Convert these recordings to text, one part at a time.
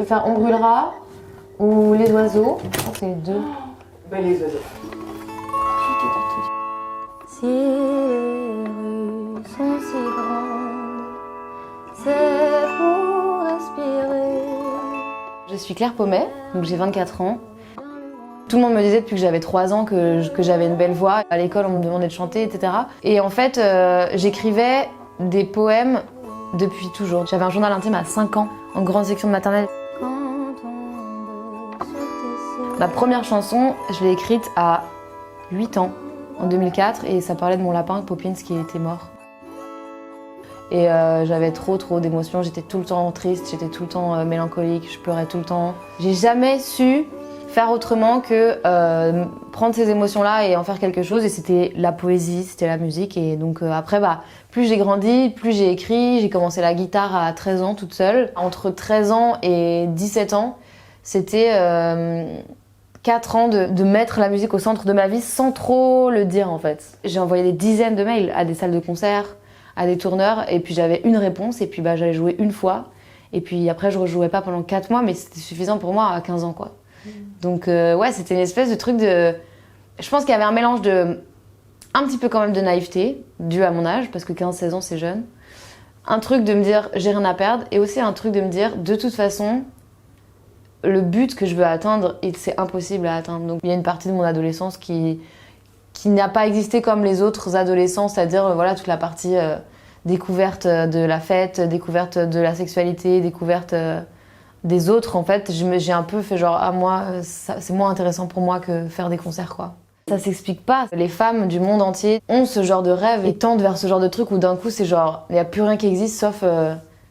peux faire On brûlera ou Les oiseaux. Je crois que c'est les deux. Bah, Les oiseaux. Si les rues sont si grandes, c'est pour respirer. Je suis Claire Pommet, donc j'ai 24 ans. Tout le monde me disait depuis que j'avais 3 ans que j'avais une belle voix. À l'école, on me demandait de chanter, etc. Et en fait, j'écrivais des poèmes depuis toujours. J'avais un journal intime à 5 ans, en grande section de maternelle. Ma première chanson, je l'ai écrite à 8 ans, en 2004, et ça parlait de mon lapin, Poppins, qui était mort. Et j'avais trop d'émotions, j'étais tout le temps triste, j'étais tout le temps mélancolique, je pleurais tout le temps. J'ai jamais su faire autrement que prendre ces émotions-là et en faire quelque chose. Et c'était la poésie, c'était la musique. Et donc après, plus j'ai grandi, plus j'ai écrit. J'ai commencé la guitare à 13 ans toute seule. Entre 13 ans et 17 ans, c'était 4 ans de mettre la musique au centre de ma vie sans trop le dire en fait. J'ai envoyé des dizaines de mails à des salles de concert, à des tourneurs. Et puis j'avais une réponse et puis j'allais jouer une fois. Et puis après, je rejouais pas pendant 4 mois, mais c'était suffisant pour moi à 15 ans quoi. Donc ouais, c'était une espèce de truc de... Je pense qu'il y avait un mélange de... Un petit peu quand même de naïveté, dû à mon âge, parce que 15-16 ans c'est jeune. Un truc de me dire j'ai rien à perdre, et aussi un truc de me dire de toute façon, le but que je veux atteindre, c'est impossible à atteindre. Donc il y a une partie de mon adolescence qui n'a pas existé comme les autres adolescents, c'est-à-dire voilà toute la partie découverte de la fête, découverte de la sexualité, découverte... des autres, en fait, j'ai un peu fait genre, moi, c'est moins intéressant pour moi que faire des concerts, quoi. Ça s'explique pas. Les femmes du monde entier ont ce genre de rêve et tendent vers ce genre de truc où d'un coup, c'est genre, il n'y a plus rien qui existe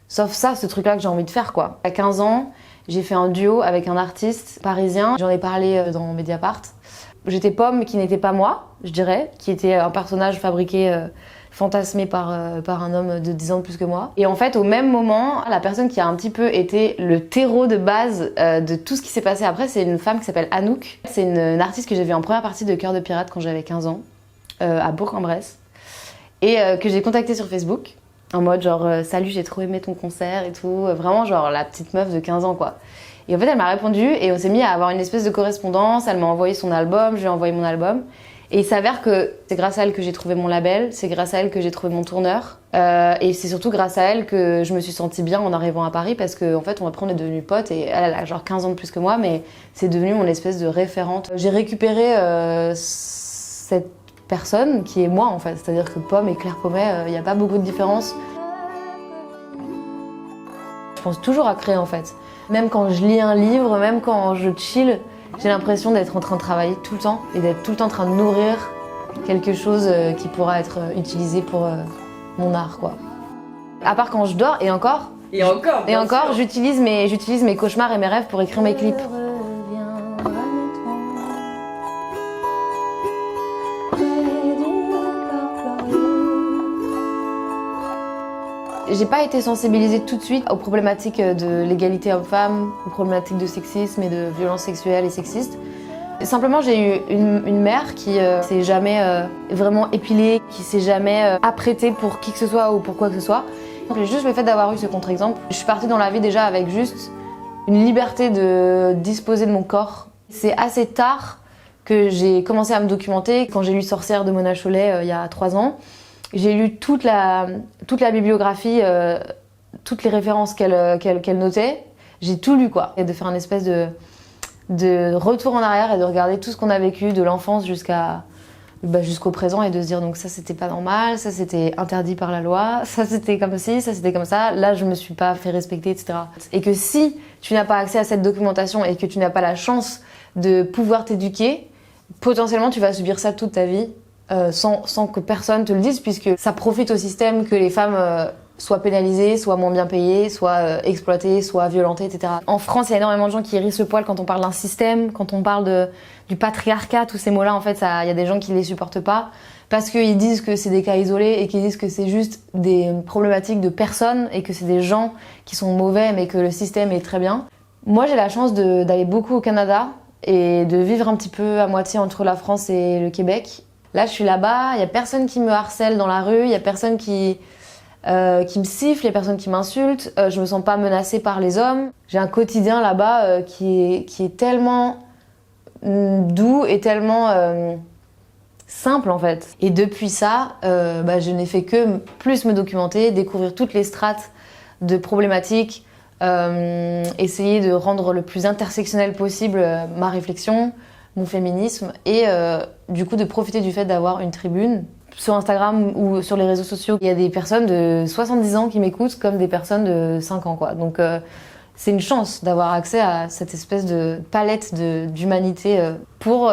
sauf ça, ce truc-là que j'ai envie de faire, quoi. À 15 ans, j'ai fait un duo avec un artiste parisien. J'en ai parlé dans Mediapart. J'étais Pomme, qui n'était pas moi, je dirais, qui était un personnage fabriqué... fantasmé par un homme de 10 ans de plus que moi. Et en fait, au même moment, la personne qui a un petit peu été le terreau de base de tout ce qui s'est passé après, c'est une femme qui s'appelle Anouk. C'est une artiste que j'ai vue en première partie de Cœur de Pirate quand j'avais 15 ans, à Bourg-en-Bresse, et que j'ai contactée sur Facebook, en mode genre « Salut, j'ai trop aimé ton concert et tout », vraiment genre la petite meuf de 15 ans quoi. Et en fait, elle m'a répondu et on s'est mis à avoir une espèce de correspondance, elle m'a envoyé son album, je lui ai envoyé mon album. Et il s'avère que c'est grâce à elle que j'ai trouvé mon label, c'est grâce à elle que j'ai trouvé mon tourneur. Et c'est surtout grâce à elle que je me suis sentie bien en arrivant à Paris parce qu'en fait, après, on est devenus potes et elle a genre 15 ans de plus que moi, mais c'est devenu mon espèce de référente. J'ai récupéré cette personne qui est moi en fait, c'est-à-dire que Pomme et Claire Pommet, il n'y a pas beaucoup de différence. Je pense toujours à créer en fait. Même quand je lis un livre, même quand je chill, j'ai l'impression d'être en train de travailler tout le temps et d'être tout le temps en train de nourrir quelque chose qui pourra être utilisé pour mon art, quoi. À part quand je dors, et encore, j'utilise mes cauchemars et mes rêves pour écrire mes clips. J'ai pas été sensibilisée tout de suite aux problématiques de l'égalité homme-femme, aux problématiques de sexisme et de violences sexuelles et sexistes. Simplement, j'ai eu une mère qui s'est jamais vraiment épilée, qui s'est jamais apprêtée pour qui que ce soit ou pour quoi que ce soit. Donc, juste le fait d'avoir eu ce contre-exemple, je suis partie dans la vie déjà avec juste une liberté de disposer de mon corps. C'est assez tard que j'ai commencé à me documenter. Quand j'ai lu Sorcière de Mona Chollet il y a 3 ans, j'ai lu toute la bibliographie, toutes les références qu'elle notait. J'ai tout lu, quoi. Et de faire une espèce de retour en arrière et de regarder tout ce qu'on a vécu de l'enfance jusqu'au présent et de se dire donc ça c'était pas normal, ça c'était interdit par la loi, ça c'était comme ci, ça c'était comme ça, là je me suis pas fait respecter, etc. Et que si tu n'as pas accès à cette documentation et que tu n'as pas la chance de pouvoir t'éduquer, potentiellement tu vas subir ça toute ta vie. Sans que personne te le dise, puisque ça profite au système que les femmes soient pénalisées, soient moins bien payées, soient exploitées, soient violentées, etc. En France, il y a énormément de gens qui hérissent le poil quand on parle d'un système, quand on parle du patriarcat, tous ces mots-là, en fait, il y a des gens qui les supportent pas, parce qu'ils disent que c'est des cas isolés et qu'ils disent que c'est juste des problématiques de personnes et que c'est des gens qui sont mauvais, mais que le système est très bien. Moi, j'ai la chance d'aller beaucoup au Canada et de vivre un petit peu à moitié entre la France et le Québec. Là, je suis là-bas, il y a personne qui me harcèle dans la rue, il y a personne qui qui me sifflent, les personnes qui m'insultent. Je me sens pas menacée par les hommes. J'ai un quotidien là-bas qui est tellement doux et tellement simple en fait. Et depuis ça, je n'ai fait que plus me documenter, découvrir toutes les strates de problématiques, essayer de rendre le plus intersectionnel possible ma réflexion, mon féminisme et du coup de profiter du fait d'avoir une tribune. Sur Instagram ou sur les réseaux sociaux, il y a des personnes de 70 ans qui m'écoutent comme des personnes de 5 ans quoi. Donc c'est une chance d'avoir accès à cette espèce de palette d'humanité pour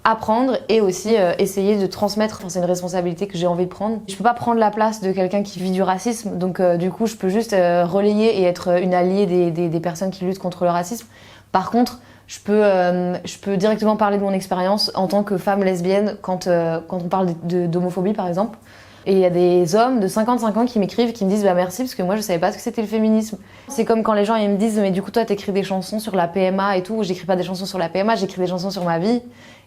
apprendre et aussi essayer de transmettre. Enfin, c'est une responsabilité que j'ai envie de prendre. Je peux pas prendre la place de quelqu'un qui vit du racisme, donc du coup je peux juste relayer et être une alliée des personnes qui luttent contre le racisme. Par contre, je peux directement parler de mon expérience en tant que femme lesbienne quand on parle d'homophobie par exemple. Et il y a des hommes de 55 ans qui m'écrivent, qui me disent bah merci parce que moi je savais pas ce que c'était le féminisme. C'est comme quand les gens ils me disent mais du coup toi t'écris des chansons sur la PMA et tout. J'écris pas des chansons sur la PMA, j'écris des chansons sur ma vie.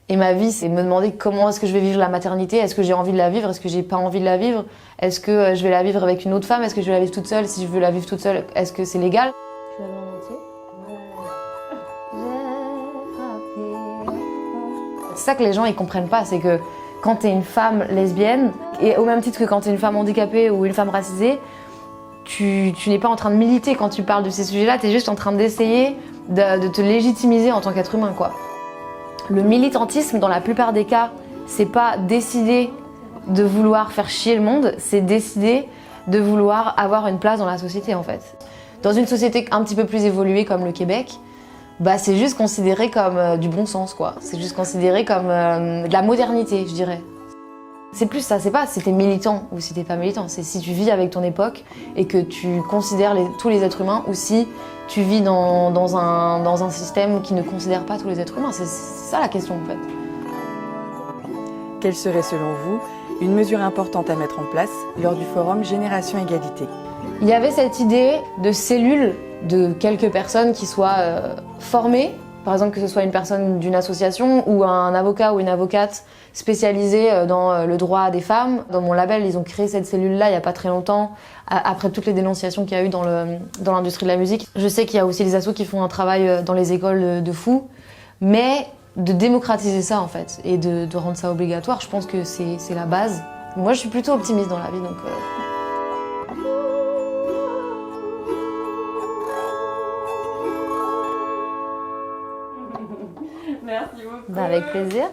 Et ma vie c'est me demander comment est-ce que je vais vivre la maternité, est-ce que j'ai envie de la vivre, est-ce que j'ai pas envie de la vivre, est-ce que je vais la vivre avec une autre femme, est-ce que je vais la vivre toute seule, si je veux la vivre toute seule, est-ce que c'est légal? Tu l'as en entier? C'est ça que les gens ils comprennent pas, c'est que quand t'es une femme lesbienne, et au même titre que quand t'es une femme handicapée ou une femme racisée, tu n'es pas en train de militer quand tu parles de ces sujets-là, t'es juste en train d'essayer de te légitimiser en tant qu'être humain, quoi. Le militantisme, dans la plupart des cas, c'est pas décider de vouloir faire chier le monde, c'est décider de vouloir avoir une place dans la société, en fait. Dans une société un petit peu plus évoluée comme le Québec, bah c'est juste considéré comme du bon sens, quoi. C'est juste considéré comme de la modernité, je dirais. C'est plus ça, c'est pas si t'es militant ou si t'es pas militant, c'est si tu vis avec ton époque et que tu considères tous les êtres humains ou si tu vis dans un système qui ne considère pas tous les êtres humains. C'est ça la question en fait. Quelle serait selon vous une mesure importante à mettre en place lors du forum Génération Égalité? Il y avait cette idée de cellules de quelques personnes qui soient formées, par exemple que ce soit une personne d'une association ou un avocat ou une avocate spécialisée dans le droit des femmes. Dans mon label, ils ont créé cette cellule-là il n'y a pas très longtemps, après toutes les dénonciations qu'il y a eu dans l'industrie de la musique. Je sais qu'il y a aussi des assos qui font un travail dans les écoles de fous, mais de démocratiser ça en fait et de rendre ça obligatoire, je pense que c'est la base. Moi je suis plutôt optimiste dans la vie, donc... Merci beaucoup. Avec plaisir.